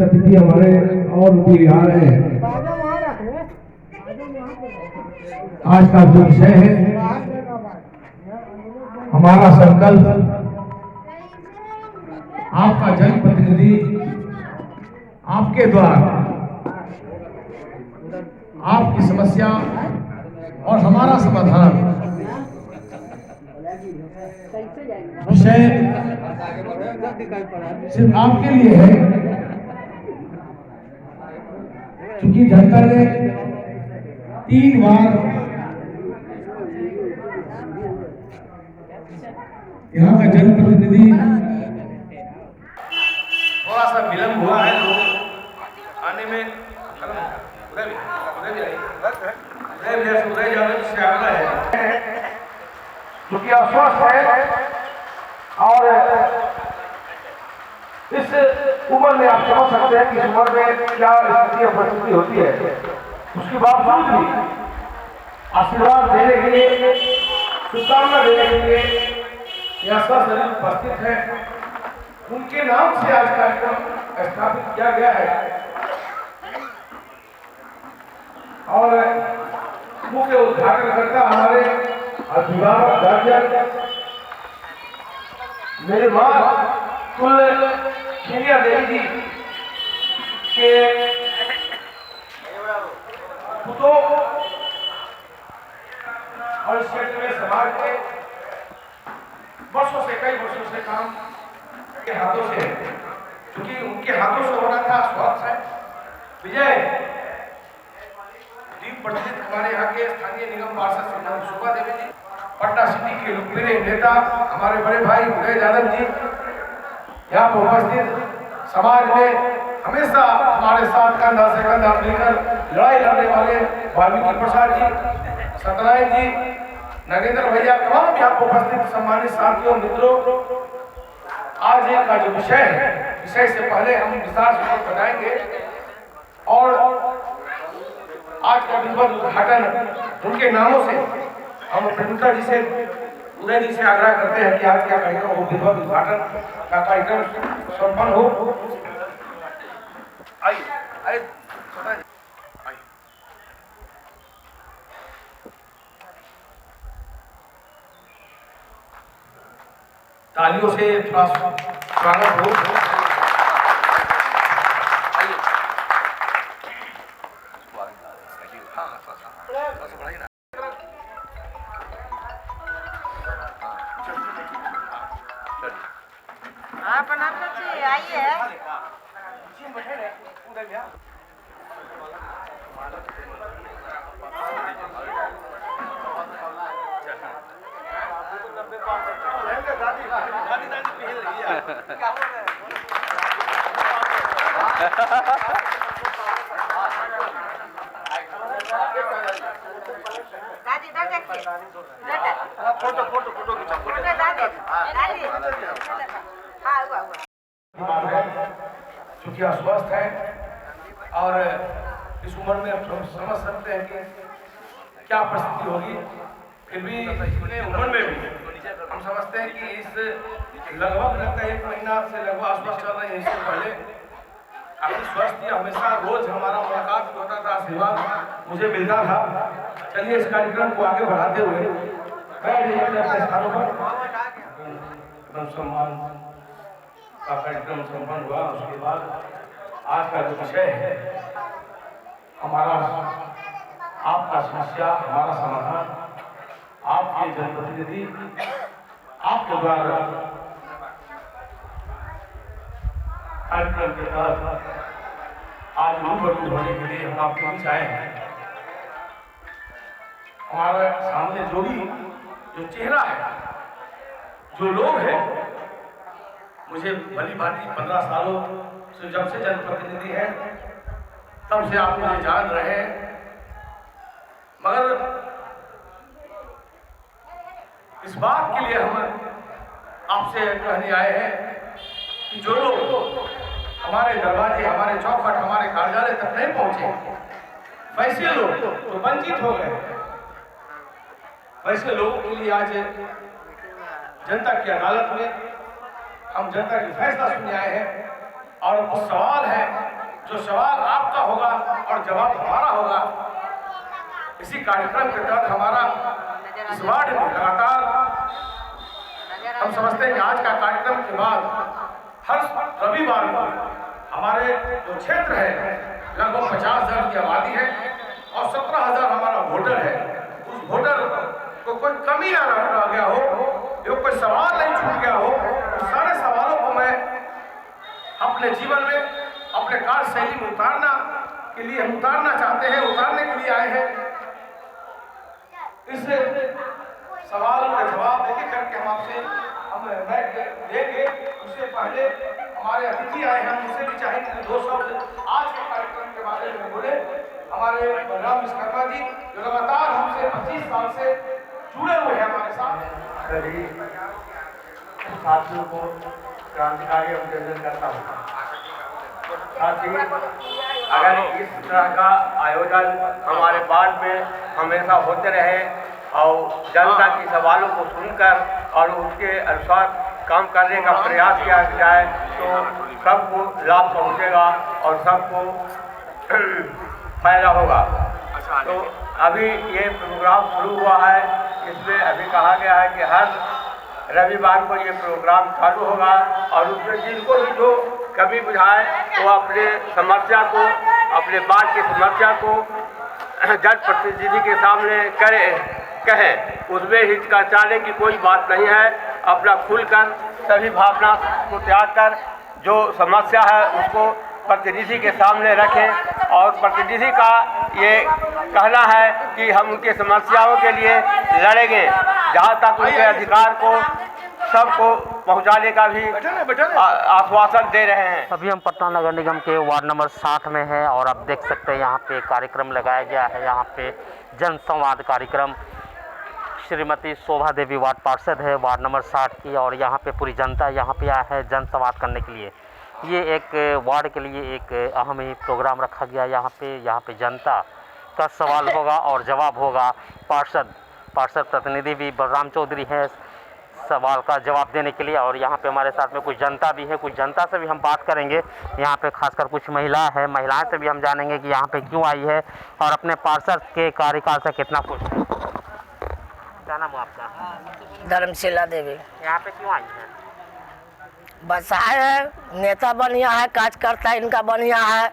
अतिथि हमारे और भी आ रहे हैं। आज का जो विषय है हमारा संकल्प, आपका जनप्रतिनिधि आपके द्वारा आपकी समस्या और हमारा समाधान विषय सिर्फ आपके लिए है, क्योंकि जनता ने 3 बार यहाँ का जनप्रतिनिधि थोड़ा सा विलम्ब हुआ है लोग आने में। क्योंकि अस्वस्थ है और इस उम्र में आप समझ सकते हैं कि इस उम्र में क्या स्थिति परिस्थिति होती है। उसके बावजूद भी आशीर्वाद देने के लिए, शुभकामना देने के लिए यहाँ स्वस्थ शरीर उपस्थित है। उनके नाम से आज कार्यक्रम स्थापित किया गया है और मुख्य उद्घाटनकर्ता हमारे अभिभावक गार्जियन मेरे मां कुल खिलिया देवी जी के पुतों और इस क्षेत्र में समाज के वर्षों से, कई वर्षों से काम के हाथों से, क्योंकि उनके हाथों से होना था स्वास्थ्य है। विजय दीप प्रज्वलित हमारे यहाँ के स्थानीय निगम पार्षद श्रीमती शोभा देवी जी, पटना सिटी के लोकप्रिय नेता हमारे बड़े भाई उदय यादव जी यहाँ पर उपस्थित, समाज में हमेशा हमारे साथ कंधा से कंधा मिलकर लड़ाई लड़ने वाले वाल्मीकि प्रसाद जी, सत्यनारायण जी, नगेंद्र भैया, तमाम यहाँ पर उपस्थित सम्मानित साथियों, मित्रों। आज का जो विषय है, विषय से पहले हम विस्तार से बताएंगे और आज का विधिवत उद्घाटन उनके नामों से हम प्रमुखता जी से, उदय जी से आग्रह करते हैं कि आज का कार्यक्रम हो, विधिवत उद्घाटन का कार्यक्रम संपन्न हो। आइए आइए तालियों से थोड़ा स्वागत हो। क्योंकि अस्वस्थ है और इस उम्र में हम समझ सकते हैं कि क्या परिस्थिति होगी, फिर भी इतने उम्र में भी हम समझते हैं कि इस लगभग लगता है 1 महीना से लगभग अस्वस्थ चल रहे हैं। इससे पहले अपनी स्वास्थ्य हमेशा रोज हमारा मुलाकात होता था, आशीर्वाद मुझे मिलता था। चलिए इस कार्यक्रम को आगे बढ़ाते हुए अपने स्थानों पर सम्मान का कार्यक्रम संपन्न हुआ। उसके बाद आज का जो विषय है हमारा, आपका समस्या हमारा समाधान, आपके जनप्रतिनिधि आपके द्वारा कार्यक्रम के तहत आज रूबरू होने के लिए हम आपके बीच आए हैं। हमारे सामने जो चेहरा है, जो लोग हैं, मुझे भली भांति 15 सालों से, जब से जनप्रतिनिधि है तब से आप मुझे जान रहे हैं, मगर इस बात के लिए हम आपसे कहने आए हैं कि जो लोग हमारे दरवाजे, हमारे चौखट, हमारे कार्यालय तक नहीं पहुंचे, वैसे लोग तो वंचित हो गए, वैसे लोगों के लिए आज जनता की अदालत में हम जनता की फैसला सुनने आए हैं। और कुछ सवाल है जो सवाल आपका होगा और जवाब हमारा होगा। इसी कार्यक्रम के तहत हमारा इस वार्ड में लगातार हम समझते हैं कि आज का कार्यक्रम के बाद हर रविवार को हमारे जो क्षेत्र है लगभग 50,000 की आबादी है और 17,000 हमारा वोटर है। उस वोटर को कोई कमी ना रह गया हो, जो कोई सवाल नहीं छूट गया हो, उस सारे सवालों को मैं अपने जीवन में अपने कार्यशैली में उतारना के लिए हम उतारना चाहते हैं, उतारने के लिए आए हैं। इस सवाल का जवाब एक करके हम आपसे हम देंगे। उससे पहले हमारे अतिथि आए हैं, उनसे भी चाहेंगे कि 2 शब्द आज के कार्यक्रम के बारे में बोले। हमारे बलराम विश्वकर्मा जी जो लगातार हमसे 25 साल से जुड़े हुए हैं हमारे साथ। सभी साथियों को क्रांतिकारी अभिनंदन करता हूँ। साथ ही अगर इस तरह का आयोजन हमारे वार्ड में हमेशा होते रहे और जनता की सवालों को सुनकर और उसके अनुसार काम करने का प्रयास किया जाए तो सबको लाभ पहुँचेगा और सबको फायदा होगा। तो अभी ये प्रोग्राम शुरू हुआ है, इसमें अभी कहा गया है कि हर रविवार को ये प्रोग्राम चालू होगा और उसमें जिनको भी जो कभी बुझाए तो अपने समस्या को, अपने बात की समस्या को जनप्रतिनिधि के सामने कहें। उसमें हिचकिचाने की कोई बात नहीं है। अपना खुलकर सभी भावना को त्याग कर जो समस्या है उसको प्रतिनिधि के सामने रखें और प्रतिनिधि का ये कहना है कि हम उनके समस्याओं के लिए लड़ेंगे जहाँ तक उनके अधिकार को सबको पहुँचाने का भी आश्वासन दे रहे हैं। अभी हम पटना नगर निगम के वार्ड नंबर 60 में हैं और आप देख सकते हैं यहाँ पे कार्यक्रम लगाया गया है। यहाँ पे जन संवाद कार्यक्रम श्रीमती शोभा देवी वार्ड पार्षद है वार्ड नंबर 60 की और यहाँ पे पूरी जनता यहाँ पे आया है जन संवाद करने के लिए। ये एक वार्ड के लिए एक अहम ही प्रोग्राम रखा गया। यहाँ पे जनता का सवाल होगा और जवाब होगा। पार्षद प्रतिनिधि भी बलराम चौधरी हैं सवाल का जवाब देने के लिए और यहाँ पे हमारे साथ में कुछ जनता भी है। कुछ जनता से भी हम बात करेंगे। यहाँ पे खासकर कुछ महिला है, महिलाएं से भी हम जानेंगे कि यहाँ पे क्यों आई है और अपने पार्षद के कार्यकाल से कितना खुश है। क्या नाम है आपका? धर्मशिला देवी। यहाँ पे क्यों आई है? बस आए है, नेता बढ़िया है, कार्यकर्ता इनका बढ़िया है,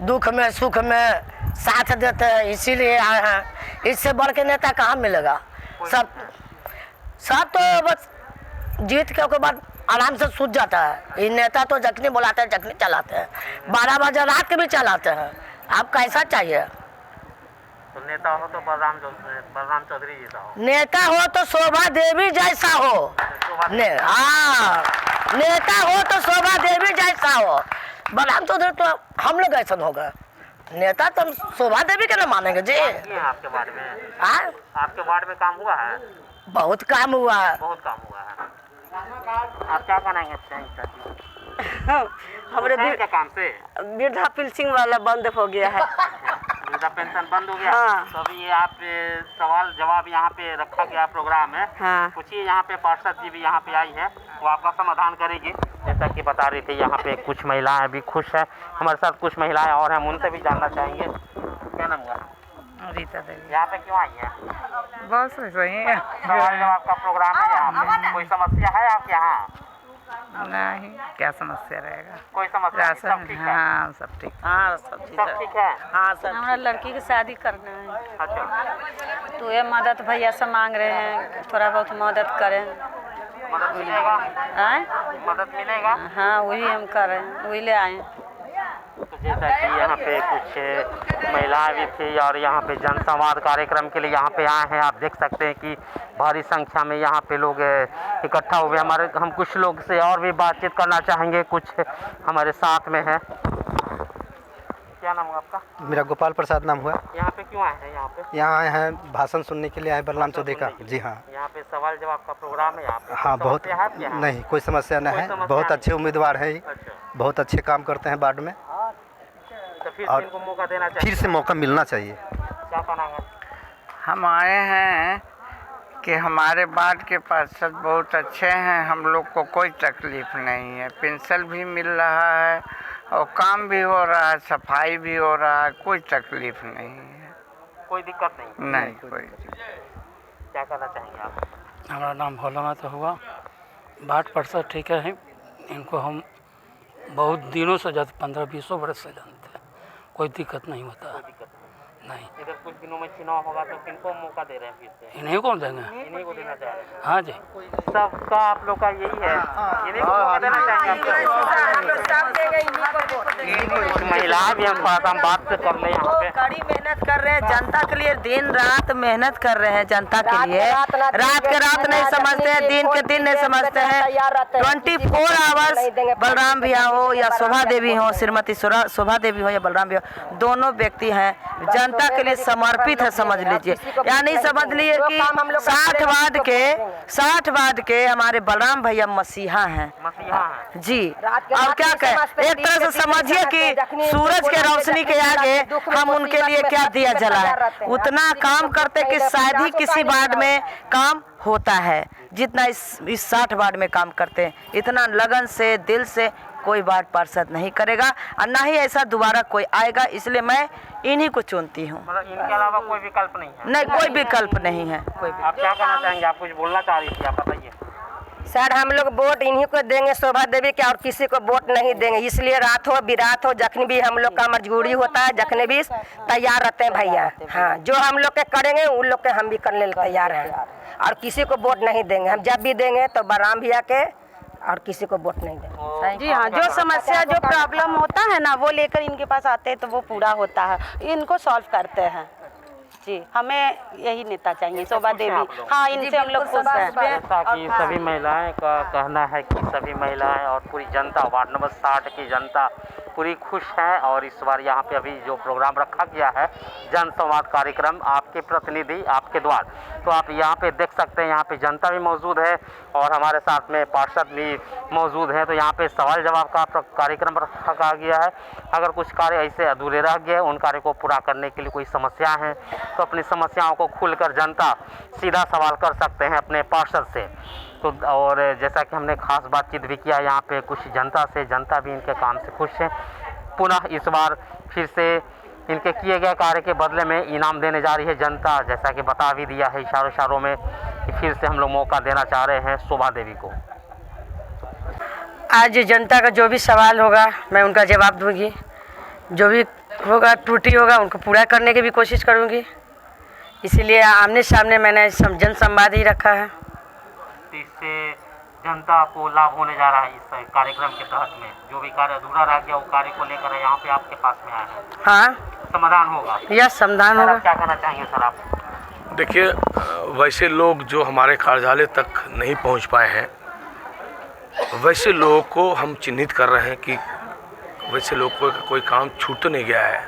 दुख में सुख में साथ देते हैं इसीलिए आए हैं। इससे बढ़ के नेता कहाँ मिलेगा? सब तो बस जीत के बाद आराम से सूझ जाता है। ये नेता तो जखनी बुलाते हैं जखनी चलाते हैं, 12 बजे रात के भी चलाते हैं। आप कैसा चाहिए? तो नेता हो तो बलराम चौधरी जैसा हो, नेता हो तो शोभा देवी जैसा हो। नेता हो तो शोभा देवी जैसा हो। बलराम चौधरी तो हम लोग ऐसा होगा, नेता तो हम शोभा देवी के ना मानेंगे जी। आपके वार्ड में आपके वार्ड में काम हुआ है? बहुत काम हुआ है। बहुत काम हुआ है। आप क्या बनाएंगे? हमारे क्या काम से? वृद्धा पेंशन वाला बंद हो गया है। वृद्धा पेंशन बंद हो गया। हाँ। तो अभी ये आप सवाल जवाब यहाँ पे रखा गया प्रोग्राम है। हाँ। कुछ ही यहाँ पे पार्षद जी भी यहाँ पे आई है, वो आपका समाधान करेगी। जैसा कि बता रही थी यहाँ पे कुछ महिलाएं भी खुश हैं। हमारे साथ कुछ महिलाएं और हैं, हम उनसे भी जानना चाहेंगे। क्या नाम हुआ? रीता देवी। यहाँ पे क्यों आई है? बस सही है। सवाल जवाब का प्रोग्राम है यहाँ पे। कोई समस्या है आपके यहाँ? नहीं, क्या समस्या रहेगा? कोई समस्या नहीं, सब ठीक है? हाँ सब ठीक। हाँ सब ठीक है। हाँ सब। हमारा लड़की की शादी करना है, अच्छा, तो ये मदद भैया से मांग रहे हैं, थोड़ा बहुत मदद करें। मदद मिलेगा? आए? मदद मिलेगा? हाँ वही हम कर रहे हैं, वही ले आए। तो जैसा कि यहाँ पे कुछ महिलाएं भी थी और यहाँ पे जन संवाद कार्यक्रम के लिए यहाँ पे आए हैं। आप देख सकते हैं कि भारी संख्या में यहाँ पे लोग इकट्ठा हुए। हम कुछ लोग से और भी बातचीत करना चाहेंगे, कुछ हमारे साथ में है। क्या नाम है आपका? मेरा गोपाल प्रसाद नाम हुआ। यहाँ पे क्यों आए हैं? यहाँ आए हैं भाषण सुनने के लिए आए बलराम चौधरी का। जी हाँ। यहाँ पे सवाल जवाब का प्रोग्राम है यहाँ पे। हाँ बहुत समस्या है आपके यहाँ? नहीं, कोई समस्या नहीं है। बहुत अच्छे उम्मीदवार हैं, अच्छा, बहुत अच्छे काम करते हैं वार्ड में। तो फिर और से इनको मौका देना चाहिए। फिर से मौका मिलना चाहिए। क्या कहना है? हम आए हैं कि हमारे वार्ड के पार्षद बहुत अच्छे हैं, हम लोग को कोई तकलीफ नहीं है, पेंशन भी मिल रहा है और काम भी हो रहा है, सफाई भी हो रहा है, कोई तकलीफ नहीं है। कोई दिक्कत नहीं? नहीं कोई। क्या कहना चाहेंगे आप? हमारा नाम भोला माता हुआ, वार्ड पार्षद ठीक है। इनको हम बहुत दिनों से, जब 15-20 वर्ष से जानते हैं, कोई दिक्कत नहीं होता है। नहीं। इधर कुछ दिनों में चुनाव होगा तो किनको मौका दे रहे हैं फिर से? इन्हीं को देंगे। इन्हीं को देना चाह रहे हैं? हाँ जी। सबका आप लोग का यही है, इन्हीं को मौका देना चाहेंगे आप? महिला भी हम बात कर ले यहाँ पे। कड़ी मेहनत कर रहे हैं जनता के लिए, दिन रात मेहनत कर रहे हैं जनता के लिए। रात के रात नहीं समझते हैं, दिन के दिन नहीं समझते हैं। 24 आवर्स बलराम भैया हो या शोभा देवी हो, श्रीमती शोभा देवी हो या बलराम भैया, दोनों व्यक्ति हैं जनता के लिए समर्पित है, समझ लीजिए। यानी समझ लीजिए कि 60 वार्ड के हमारे बलराम भैया मसीहा हैं जी। और क्या कहें, एक तरह से समझिए कि सूरज के रोशनी के आगे हम उनके लिए क्या दिया जलाए। उतना काम करते कि शायद ही किसी वार्ड में काम होता है जितना इस 60 वार्ड में काम करते हैं। इतना लगन से, दिल से कोई वार्ड पार्षद नहीं करेगा और ना ही ऐसा दोबारा कोई आएगा, इसलिए मैं इन्हीं को चुनती हूँ। मतलब इनके अलावा कोई विकल्प नहीं है? नहीं, कोई विकल्प नहीं है। कोई आप क्या कहना चाहेंगे? आप कुछ बोलना चाह रही थी, आप बताइए। सर हम लोग वोट इन्हीं को देंगे, शोभा देवी के, और किसी को वोट नहीं देंगे। इसलिए रात हो बिरात हो, जखनी भी हम लोग का मजबूरी होता है, जखने भी तैयार रहते हैं भैया। हाँ, जो हम लोग के करेंगे उन लोग के हम भी करने तैयार हैं, और किसी को वोट नहीं देंगे। हम जब भी देंगे तो बलराम भैया के, और किसी को वोट नहीं देंगे। जी हाँ, जो समस्या, जो प्रॉब्लम होता है ना, वो लेकर इनके पास आते हैं तो वो पूरा होता है, इनको सॉल्व करते हैं जी। हमें यही नेता चाहिए, शोभा देवी। हाँ, इनसे हम लोग खुश हैं। जैसा कि सभी महिलाएं का कहना है कि सभी महिलाएं और पूरी जनता, वार्ड नंबर 60 की जनता पूरी खुश है। और इस बार यहाँ पे अभी जो प्रोग्राम रखा गया है, जन संवाद कार्यक्रम, आपके प्रतिनिधि आपके द्वार, तो आप यहाँ पे देख सकते हैं, यहाँ पे जनता भी मौजूद है और हमारे साथ में पार्षद भी मौजूद हैं। तो यहाँ पे सवाल जवाब का कार्यक्रम रखा गया है। अगर कुछ कार्य ऐसे अधूरे रह गए, उन कार्य को पूरा करने के लिए कोई समस्या है तो अपनी समस्याओं को खुलकर जनता सीधा सवाल कर सकते हैं अपने पार्षद से। तो और जैसा कि हमने खास बातचीत भी किया यहाँ पे कुछ जनता से, जनता भी इनके काम से खुश है। पुनः इस बार फिर से इनके किए गए कार्य के बदले में इनाम देने जा रही है जनता, जैसा कि बता भी दिया है इशारों में कि फिर से हम लोग मौका देना चाह रहे हैं शोभा देवी को। आज जनता का जो भी सवाल होगा मैं उनका जवाब दूंगी, जो भी होगा त्रुटि होगा उनको पूरा करने की भी कोशिश करूंगी। इसीलिए आमने सामने मैंने जन संवाद ही रखा है। इससे जनता को लाभ होने जा रहा है इस कार्यक्रम के तहत में। जो भी कार्य अधूरा रह गया वो कार्य को लेकर यहाँ पे आपके पास में आया है। हाँ, समाधान होगा। यस, समाधान होगा। क्या कहना चाहेंगे सर आप? देखिए, वैसे लोग जो हमारे कार्यालय तक नहीं पहुंच पाए हैं, वैसे लोगों को हम चिन्हित कर रहे हैं कि वैसे लोग को कोई काम छूट तो नहीं गया है,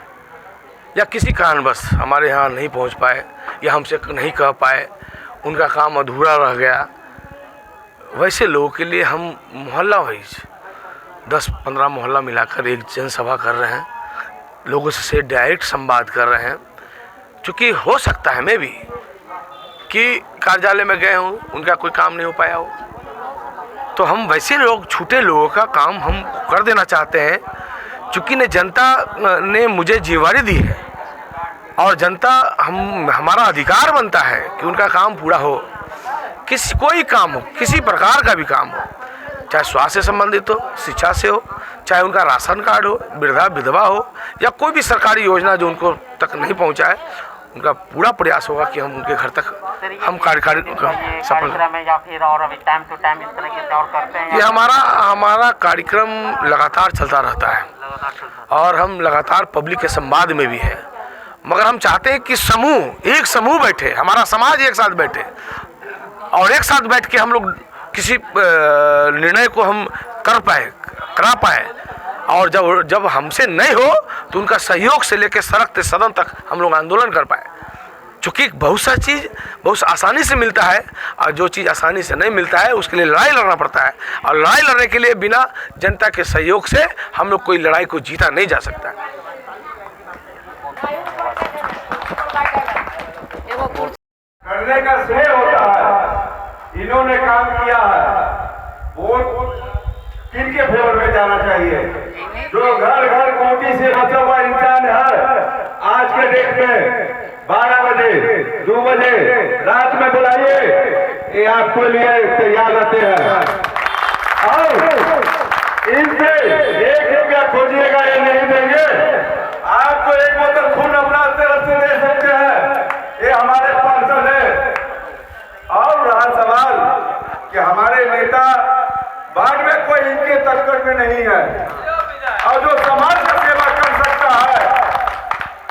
या किसी कारणवश हमारे यहाँ नहीं पहुंच पाए या हमसे नहीं कह पाए, उनका काम अधूरा रह गया। वैसे लोगों के लिए हम मोहल्ला वाइज 10-15 मोहल्ला मिलाकर एक जनसभा कर रहे हैं, लोगों से डायरेक्ट संवाद कर रहे हैं। क्योंकि हो सकता है मैं भी कि कार्यालय में गए हूँ, उनका कोई काम नहीं हो पाया हो, तो हम वैसे लोग, छूटे लोगों का काम हम कर देना चाहते हैं। चूँकि ने जनता ने मुझे जिम्मेवारी दी है और जनता हमारा अधिकार बनता है कि उनका काम पूरा हो। कोई काम हो, किसी प्रकार का भी काम हो, चाहे स्वास्थ्य से संबंधित हो, शिक्षा से हो, चाहे उनका राशन कार्ड हो, वृद्धा विधवा हो, या कोई भी सरकारी योजना जो उनको तक नहीं पहुंचा है, उनका पूरा प्रयास होगा कि हम उनके घर तक हम कार्यक्रम सफल है या फिर और अभी टाइम टू टाइम इस तरीके से और करते हैं। ये हमारा कार्यक्रम लगातार चलता रहता है और हम लगातार पब्लिक के संवाद में भी है। मगर हम चाहते हैं कि एक समूह बैठे, हमारा समाज एक साथ बैठे और एक साथ बैठ के हम लोग किसी निर्णय को हम करा पाए, और जब हमसे नहीं हो तो उनका सहयोग से लेकर सड़क सदन तक हम लोग आंदोलन कर पाए। चूँकि बहुत सा चीज़ बहुत आसानी से मिलता है और जो चीज़ आसानी से नहीं मिलता है उसके लिए लड़ाई लड़ना पड़ता है, और लड़ाई लड़ने के लिए बिना जनता के सहयोग से हम लोग कोई लड़ाई को जीता नहीं जा सकता। करने का श्रेय होता है, इन्होंने काम किया है, वोट किनके फेवर में जाना चाहिए? जो घर घर कोटी से बचा हुआ इंसान है, आज के डेट में 12 बजे 2 बजे रात में बुलाइए, ये आपके लिए तैयार रहते हैं। और इनसे 1 रुपया खोजिएगा, ये नहीं देंगे। आपको 1 बोतल खून अपना तरफ से दे सकते हैं, ये हमारे पार्षद है। और रहा सवाल कि हमारे नेता बाद में कोई इनके टक्कर में नहीं है, और जो समाज का सेवा कर सकता है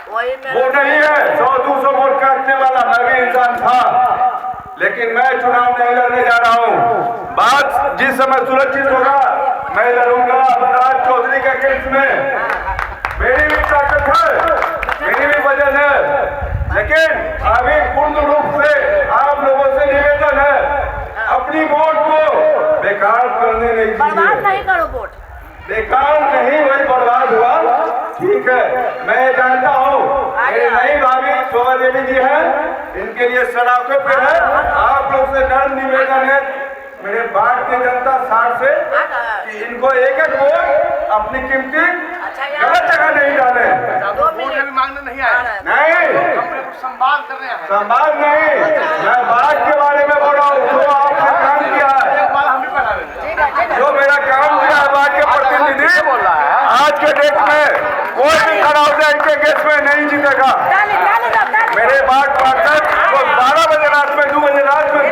वो नहीं है। 100-200 वोट काटने वाला मैं भी इंसान था, लेकिन मैं चुनाव नहीं लड़ने जा रहा हूँ। बात जिस समय सुरक्षित होगा मैं लड़ूंगा। बलराज चौधरी के केस में मेरी भी ताकत है, मेरी भी वजन है, लेकिन अभी पूर्ण रूप से आप लोगों से निवेदन है, अपनी वोट को बेकार करने नहीं दीजिए। नहीं करो वोट, बेकार नहीं, वही बर्बाद हुआ। ठीक है, मैं जानता हूँ मेरी नई भाभी शोभा देवी जी है, इनके लिए सड़कों पे है। आप लोग से नर्म निवेदन है, मेरे भारतीय जनता 60 से, कि इनको 1-1 वोट अपनी कीमती गलत जगह नहीं डाले। मांगने नहीं आए, नहीं संवाद कर रहे हैं, संवाद नहीं, मैं बात के बारे में बोल रहा हूँ। जो आपने काम किया है, जो मेरा काम किया है, बात के प्रतिनिधि बोल रहा है। आज के डेट में कोई भी खड़ा हो जाए इनके केस में नहीं जीतेगा। मेरे बात पार्षद 12 बजे रात में 2 बजे रात में